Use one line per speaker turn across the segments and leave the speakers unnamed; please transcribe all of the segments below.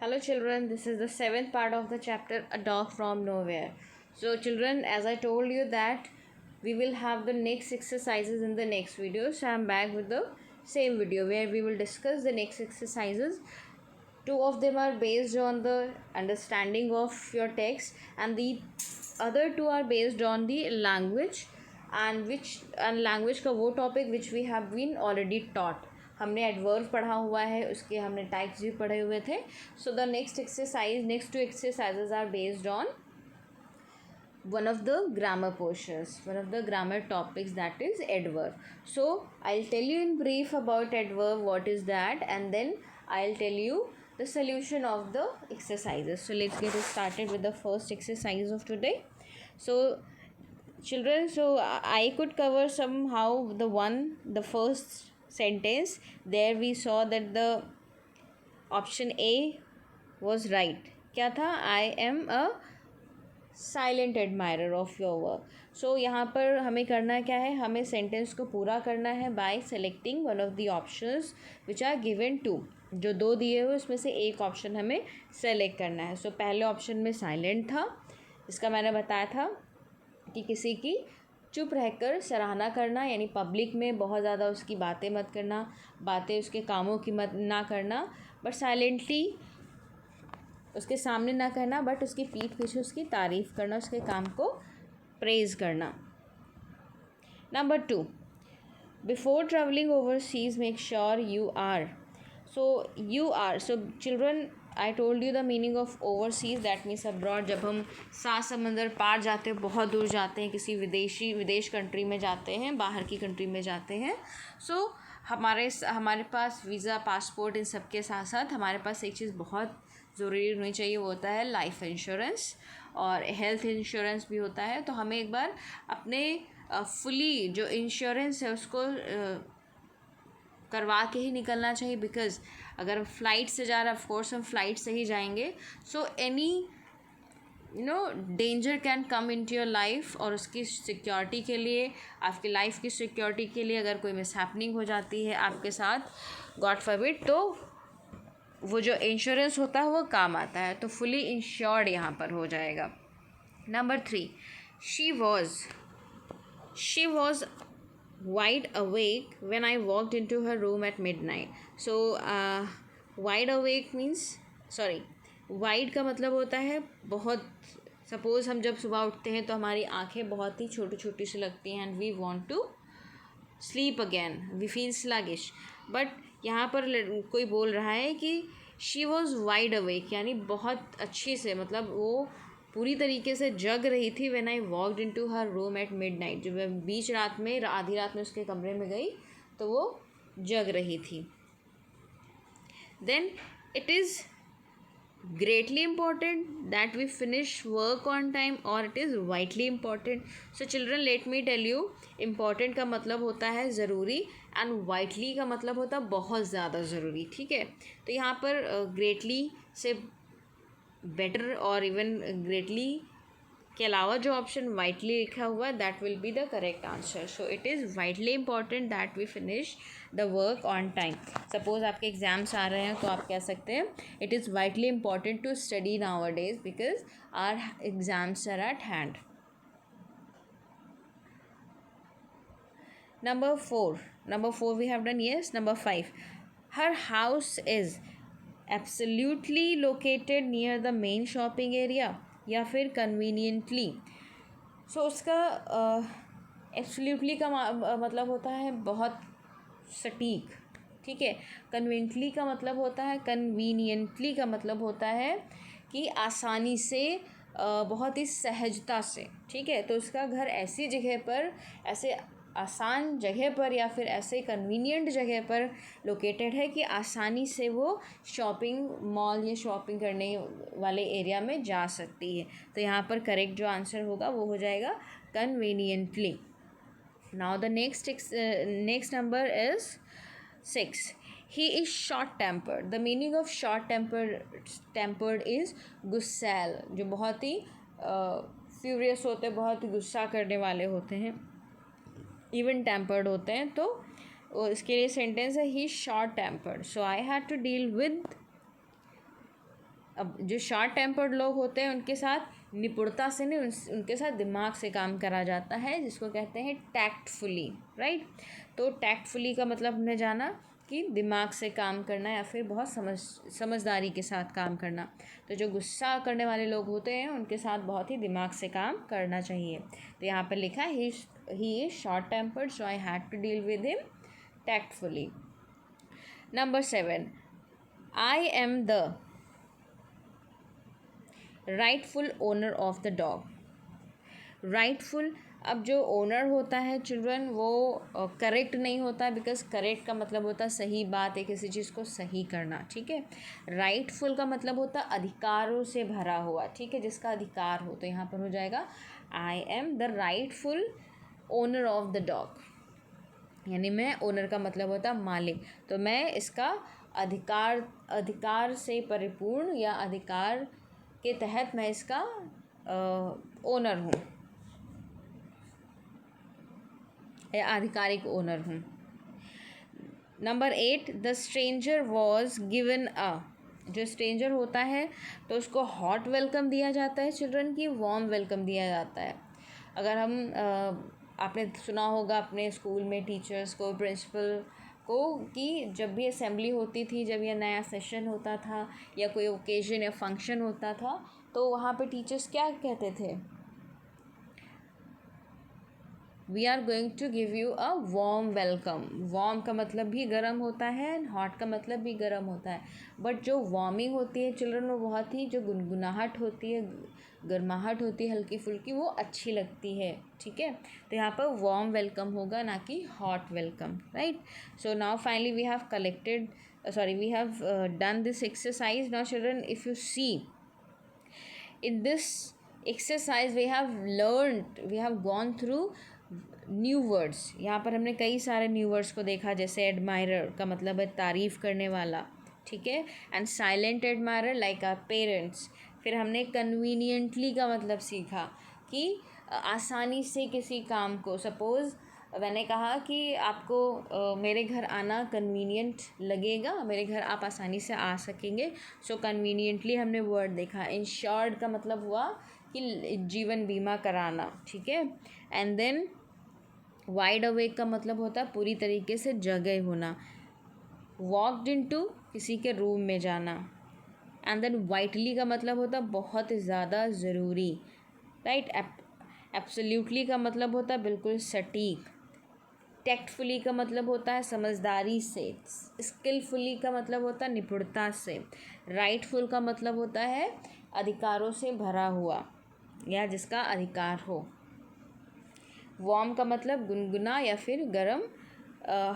Hello children, this is the seventh part of the chapter A Dog from Nowhere. So children, as I told you that we will have the next exercises in the next video. So I am back with the same video where we will discuss the next exercises. Two of them are based on the understanding of your text and the other two are based on the language and language का वो topic which we have been already taught. हमने adverb पढ़ा हुआ है, उसके हमने types भी पढ़े हुए थे. So the next two exercises are based on one of the grammar portions, one of the grammar topics, that is adverb. So I'll tell you in brief about adverb, what is that, and then I'll tell you the solution of the exercises. So let's get started with the first exercise of today. So children, so I could cover somehow the first sentence. There we saw that the option A was right. क्या था? I am a silent admirer of your work. So यहाँ पर हमें करना क्या है, हमें sentence को पूरा करना है by selecting one of the options which are given to. जो दो दिए हुए उसमें से एक ऑप्शन हमें सेलेक्ट करना है. सो पहले ऑप्शन में साइलेंट था, इसका मैंने बताया था कि किसी की चुप रहकर सराहना करना, यानी पब्लिक में बहुत ज़्यादा उसकी बातें मत करना, बातें उसके कामों की मत ना करना, बट साइलेंटली उसके सामने ना करना, बट उसकी पीठ पीछे उसकी तारीफ़ करना, उसके काम को प्रेज़ करना. Number 2, before travelling overseas make sure you are. So children, I told you the meaning of overseas, that means abroad. जब हम 7 समंदर पार जाते हैं, बहुत दूर जाते हैं, किसी विदेश कंट्री में जाते हैं, बाहर की कंट्री में जाते हैं. सो हमारे पास वीज़ा, पासपोर्ट, इन सब के साथ साथ हमारे पास एक चीज़ बहुत ज़रूरी होनी चाहिए, वो होता है लाइफ इंश्योरेंस, और हेल्थ इंश्योरेंस भी होता है. तो हमें एक बार अपने फुली जो इंश्योरेंस है उसको करवा के ही निकलना चाहिए. बिकॉज़ अगर हम फ़्लाइट से जा रहे हैं, ऑफकोर्स हम फ़्लाइट से ही जाएंगे, so any danger can come into your life, और उसकी सिक्योरिटी के लिए, आपकी लाइफ की सिक्योरिटी के लिए अगर कोई मिसहैपनिंग हो जाती है आपके साथ, गॉड फॉरबिड, तो वो जो इंश्योरेंस होता है वो काम आता है. तो फुली इंश्योर्ड यहाँ पर हो जाएगा. Number 3, she was wide awake when I walked into her room at midnight. So wide awake means, sorry, wide का मतलब होता है बहुत. सपोज़ हम जब सुबह उठते हैं तो हमारी आंखें बहुत ही छोटी छोटी सी लगती हैं, and we want to sleep again, we feel sluggish. But यहाँ पर कोई बोल रहा है कि शी वॉज़ वाइड अवेक, यानी बहुत अच्छी से, मतलब वो पूरी तरीके से जग रही थी. When I walked into her room at midnight, जब मैं बीच रात में, आधी रात में उसके कमरे में गई तो वो जग रही थी. Then it is greatly important that we finish work on time, or it is vitally important. So children, let me tell you, important का मतलब होता है ज़रूरी, and vitally का मतलब होता है बहुत ज़्यादा ज़रूरी. ठीक है, तो यहाँ पर greatly से better और even greatly के अलावा जो ऑप्शन वाइटली लिखा हुआ है, that will be the correct answer. So it is vitally important that we finish the work on time. Suppose आपके एग्ज़ाम्स आ रहे हैं तो आप कह सकते हैं it is vitally important to study nowadays because are exams are at hand. Number 4 we have done. Yes. Number 5, her house is absolutely located near the main shopping area, या फिर कन्वीनियंटली. सो उसका absolutely का मतलब होता है बहुत सटीक. ठीक है, कन्वीनियंटली का मतलब होता है कि आसानी से, बहुत ही सहजता से. ठीक है, तो उसका घर ऐसी जगह पर, ऐसे आसान जगह पर, या फिर ऐसे कन्वीनियंट जगह पर लोकेटेड है कि आसानी से वो शॉपिंग मॉल या शॉपिंग करने वाले एरिया में जा सकती है. तो यहाँ पर करेक्ट जो आंसर होगा वो हो जाएगा conveniently. Now the next number is 6, he is short tempered. The meaning of short tempered is गुस्सैल, जो बहुत ही फ्यूरियस होते हैं, बहुत ही गुस्सा करने वाले होते हैं, इवन टेम्पर्ड होते हैं. तो इसके लिए सेंटेंस है he short tempered. So I had to deal with अब जो शॉर्ट टेम्पर्ड लोग होते हैं उनके साथ निपुणता से नहीं, उनके साथ दिमाग से काम करा जाता है, जिसको कहते हैं टैक्टफुली, राइट। तो टैक्टफुली का मतलब हमने जाना कि दिमाग से काम करना या फिर बहुत समझदारी के साथ काम करना। तो जो गुस्सा करने वाले लोग होते हैं उनके साथ बहुत ही दिमाग से काम करना चाहिए। तो यहाँ पर लिखा ही is short tempered, so I had to deal with him tactfully. Number 7, I am the rightful owner of the dog. Rightful, अब जो ओनर होता है चिल्ड्रन वो करेक्ट नहीं होता, बिकॉज करेक्ट का मतलब होता है सही बात है, किसी चीज़ को सही करना, ठीक है। राइटफुल का मतलब होता है अधिकारों से भरा हुआ, ठीक है, जिसका अधिकार हो। तो यहाँ पर हो जाएगा आई am the rightful owner of the dog, यानी मैं, ओनर का मतलब होता है मालिक, तो मैं इसका अधिकार से परिपूर्ण या अधिकार के तहत मैं इसका ओनर हूँ या आधिकारिक ओनर हूँ। Number 8, the stranger was given a, जो स्ट्रेंजर होता है तो उसको हॉट वेलकम दिया जाता है चिल्ड्रन की, वार्म वेलकम दिया जाता है। अगर हम आपने सुना होगा अपने स्कूल में टीचर्स को, प्रिंसिपल को, कि जब भी असेंबली होती थी, जब यह नया सेशन होता था या कोई ओकेजन या फंक्शन होता था, तो वहाँ पे टीचर्स क्या कहते थे, we are going to give you a warm welcome. Warm का मतलब भी गर्म होता है, हॉट का मतलब भी गर्म होता है, बट जो वार्मिंग होती है चिल्ड्रन वो बहुत ही, जो गुनगुनाहट होती है, गर्माहट होती है हल्की फुल्की, वो अच्छी लगती है, ठीक है। तो यहाँ पर वार्म वेलकम होगा, ना कि hot welcome, right. So now finally we have collected, we have done this exercise. Now children, if you see in this exercise we have gone through new words. यहाँ पर हमने कई सारे न्यू वर्ड्स को देखा, जैसे एडमायरर का मतलब है तारीफ़ करने वाला, ठीक है, and silent admirer like our parents. फिर हमने कन्वीनियंटली का मतलब सीखा कि आसानी से किसी काम को, सपोज़ मैंने कहा कि आपको मेरे घर आना कन्वीनियंट लगेगा, मेरे घर आप आसानी से आ सकेंगे, सो कन्वीनियंटली हमने वर्ड देखा। इंश्योर्ड का मतलब हुआ कि जीवन बीमा कराना, ठीक है। एंड देन वाइड अवेक का मतलब होता है पूरी तरीके से जगह होना। वॉकड इनटू, किसी के रूम में जाना। एंड देन वाइटली का मतलब होता है बहुत ज़्यादा ज़रूरी, राइट। एब्सोल्यूटली का मतलब होता है बिल्कुल सटीक। टैक्टफुली का मतलब होता है समझदारी से। स्किलफुली का मतलब होता है निपुणता से। राइटफुल का मतलब होता है अधिकारों से भरा हुआ या जिसका अधिकार हो। वार्म का मतलब गुनगुना या फिर गरम,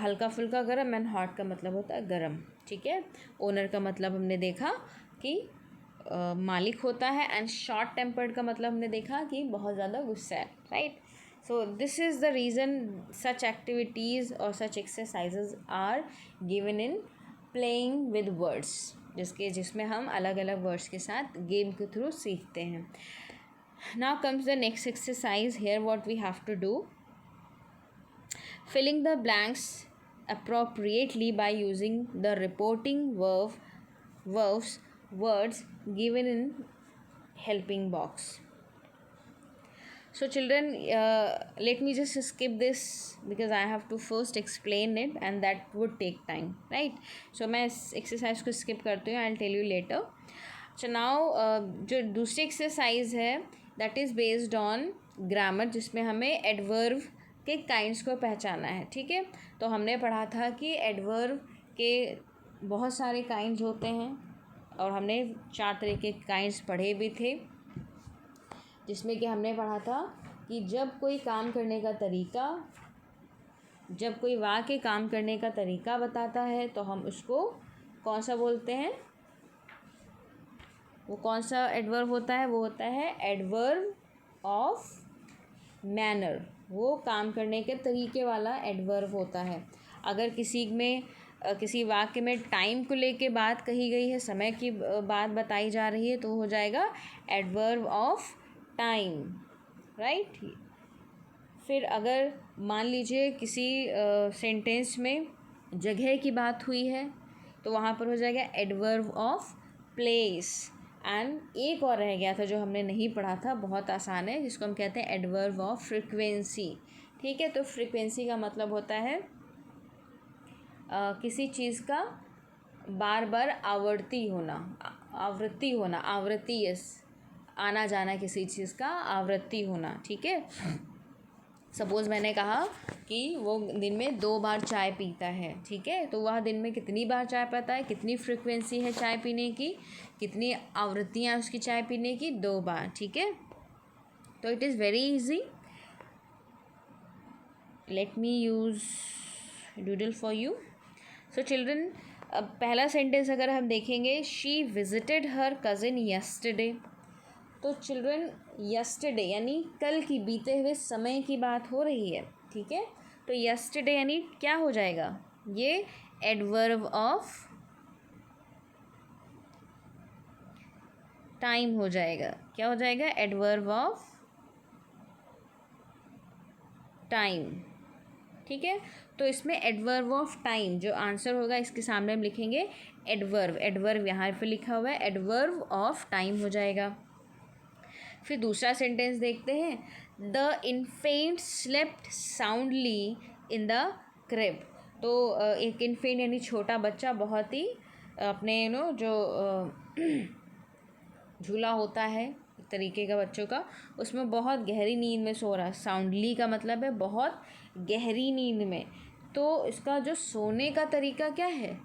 हल्का फुल्का गरम। एंड हॉट का मतलब होता है गरम, ठीक है। ओनर का मतलब हमने देखा कि मालिक होता है। एंड शॉर्ट टेम्पर्ड का मतलब हमने देखा कि बहुत ज़्यादा गुस्सा है, right. So this is the reason such activities or such exercises are given in playing with words, जिसमें हम अलग अलग वर्ड्स के साथ गेम के थ्रू सीखते हैं। Now comes the next exercise. Here what we have to do, filling the blanks appropriately by using the reporting words given in helping box. So children, let me just skip this because I have to first explain it and that would take time, right? So मैं इस exercise को skip करती हूँ, I'll tell you later. So now जो दूसरी exercise है that is based on grammar, जिसमें हमें adverb के kinds को पहचाना है, ठीक है। तो हमने पढ़ा था कि adverb के बहुत सारे kinds होते हैं और हमने 4 तरह के kinds पढ़े भी थे, जिसमें कि हमने पढ़ा था कि जब कोई काम करने का तरीका, जब कोई वाक्य काम करने का तरीका बताता है तो हम उसको कौन सा बोलते हैं, वो कौन सा एडवर्ब होता है, वो होता है एडवर्ब ऑफ मैनर। वो काम करने के तरीके वाला एडवर्ब होता है। अगर किसी वाक्य में टाइम को लेके बात कही गई है, समय की बात बताई जा रही है, तो हो जाएगा एडवर्ब ऑफ टाइम, राइट। फिर अगर मान लीजिए किसी सेंटेंस में जगह की बात हुई है तो वहाँ पर हो जाएगा एडवर्ब ऑफ प्लेस। एंड एक और रह गया था जो हमने नहीं पढ़ा था, बहुत आसान है, जिसको हम कहते हैं एडवर्ब ऑफ फ्रिक्वेंसी। ठीक है, तो फ्रिक्वेंसी का मतलब होता है किसी चीज़ का बार बार आवृत्ति होना, आवृत्ति, यस, आना जाना किसी चीज़ का आवृत्ति होना। ठीक है, सपोज़ मैंने कहा कि वो दिन में 2 बार चाय पीता है। ठीक है, तो वह दिन में कितनी बार चाय पीता है, कितनी फ्रिक्वेंसी है चाय पीने की, कितनी आवृत्तियाँ उसकी चाय पीने की, 2 बार। ठीक है, तो it is very easy. Let me use doodle for you. So children, अब पहला सेंटेंस अगर हम देखेंगे, she visited her cousin yesterday. तो चिल्ड्रन, यस्टरडे यानी कल की, बीते हुए समय की बात हो रही है। ठीक है, तो यस्टरडे यानी क्या हो जाएगा, ये एडवर्ब ऑफ टाइम हो जाएगा। क्या हो जाएगा, एडवर्ब ऑफ टाइम। ठीक है, तो इसमें एडवर्ब ऑफ टाइम जो आंसर होगा, इसके सामने हम लिखेंगे एडवर्ब यहाँ पे लिखा हुआ है, एडवर्ब ऑफ टाइम हो जाएगा। फिर दूसरा सेंटेंस देखते हैं, the infant slept soundly in the crib. तो एक इन्फेंट यानी छोटा बच्चा बहुत ही अपने जो झूला होता है एक तरीके का बच्चों का, उसमें बहुत गहरी नींद में सो रहा है। साउंडली का मतलब है बहुत गहरी नींद में। तो इसका जो सोने का तरीका क्या है,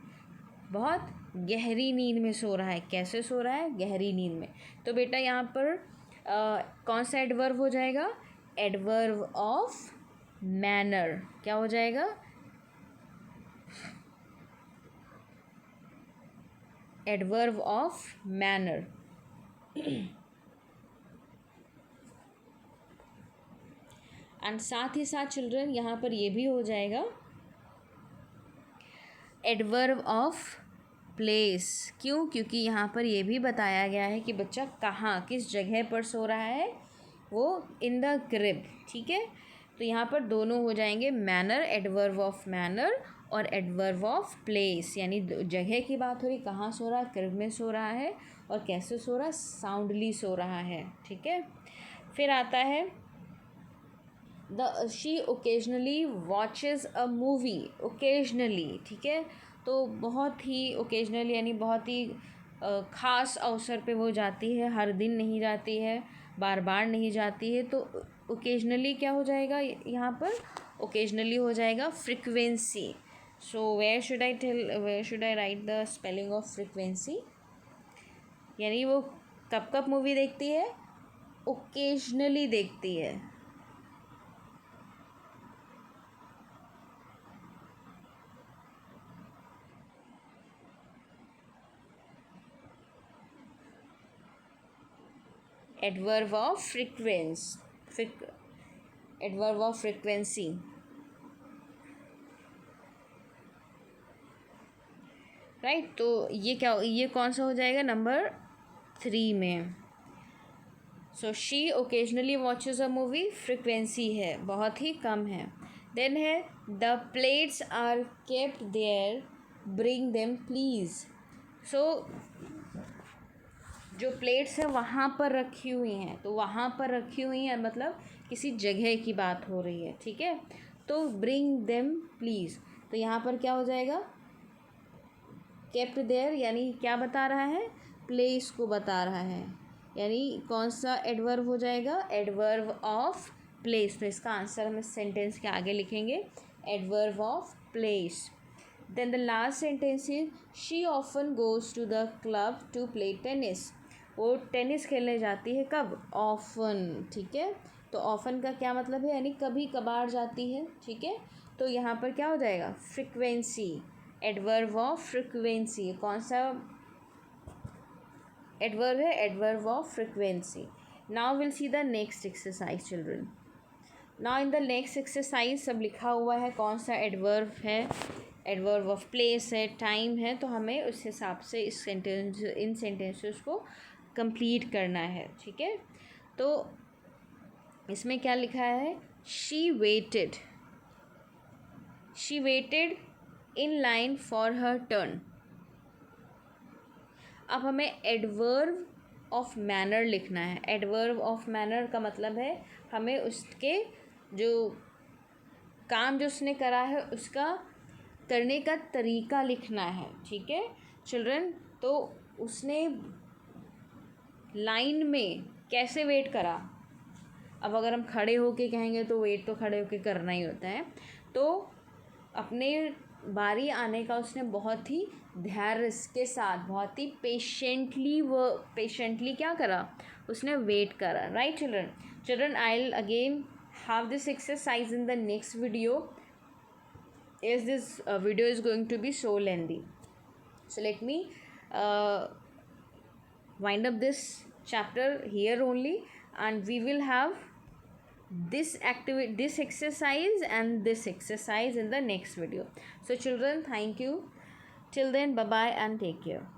बहुत गहरी नींद में सो रहा है। कैसे सो रहा है, गहरी नींद में। तो बेटा यहाँ पर कौन सा एडवर्ब हो जाएगा, एडवर्ब ऑफ मैनर। क्या हो जाएगा, एडवर्ब ऑफ मैनर। एंड साथ ही साथ चिल्ड्रन यहाँ पर ये भी हो जाएगा एडवर्ब ऑफ प्लेस। क्यों, क्योंकि यहाँ पर ये भी बताया गया है कि बच्चा कहाँ, किस जगह पर सो रहा है, वो इन द क्रिब। ठीक है, तो यहाँ पर दोनों हो जाएंगे, मैनर, एडवर्ब ऑफ मैनर, और एडवर्ब ऑफ प्लेस, यानी जगह की बात हो रही, कहाँ सो रहा है, क्रिब में सो रहा है, और कैसे सो रहा है, साउंडली सो रहा है। ठीक है, फिर आता है she occasionally watches a movie. Occasionally, ठीक है, तो बहुत ही ओकेजनली यानी बहुत ही ख़ास अवसर पे वो जाती है, हर दिन नहीं जाती है, बार बार नहीं जाती है। तो ओकेजनली क्या हो जाएगा यहाँ पर, ओकेजनली हो जाएगा frequency. So where should I write the spelling of frequency, यानी वो कब कब मूवी देखती है, ओकेजनली देखती है। Adverb of adverb of frequency. Right, तो ये क्या, ये कौन सा हो जाएगा, नंबर 3 में। So she occasionally watches a movie, frequency है, बहुत ही कम है। देन है the plates are kept there, bring them please. So जो प्लेट्स हैं वहाँ पर रखी हुई हैं, तो वहाँ पर रखी हुई हैं मतलब किसी जगह की बात हो रही है। ठीक है, तो ब्रिंग देम प्लीज़, तो यहाँ पर क्या हो जाएगा, केप्ट देयर यानी क्या बता रहा है, प्लेस को बता रहा है, यानी कौन सा एडवर्ब हो जाएगा, एडवर्ब ऑफ प्लेस। तो इसका आंसर हम इस सेंटेंस के आगे लिखेंगे, adverb of place. Then the last sentence is she often goes to the club to play tennis. वो टेनिस खेलने जाती है, कब, ऑफन। ठीक है, तो ऑफन का क्या मतलब है, यानी कभी कभार जाती है। ठीक है, तो यहाँ पर क्या हो जाएगा, फ्रिक्वेंसी, एडवर्ब ऑफ फ्रिक्वेंसी। कौन सा एडवर्ब है, adverb of frequency. Now will see the next exercise children. Now in the next exercise सब लिखा हुआ है कौन सा एडवर्ब है, एडवर्ब ऑफ प्लेस है, टाइम है, तो हमें उस हिसाब से इस सेंटेंस, इन सेंटेंसेस को कंप्लीट करना है। ठीक है, तो इसमें क्या लिखा है, she weighted in line for her turn. अब हमें एडवर्ब ऑफ मैनर लिखना है. एडवर्ब ऑफ मैनर का मतलब है हमें उसके जो काम जो उसने करा है उसका करने का तरीका लिखना है. ठीक है चिल्ड्रन. तो उसने लाइन में कैसे वेट करा. अब अगर हम खड़े होके कहेंगे तो वेट तो खड़े होके करना ही होता है. तो अपने बारी आने का उसने बहुत ही धैर्य के साथ बहुत ही पेशेंटली क्या करा, उसने वेट करा. Right children I will again have this exercise in the next video as this video is going to be so lengthy. So let me wind up this chapter here only, and we will have this exercise and this exercise in the next video. So children, thank you. Till then, bye bye and take care.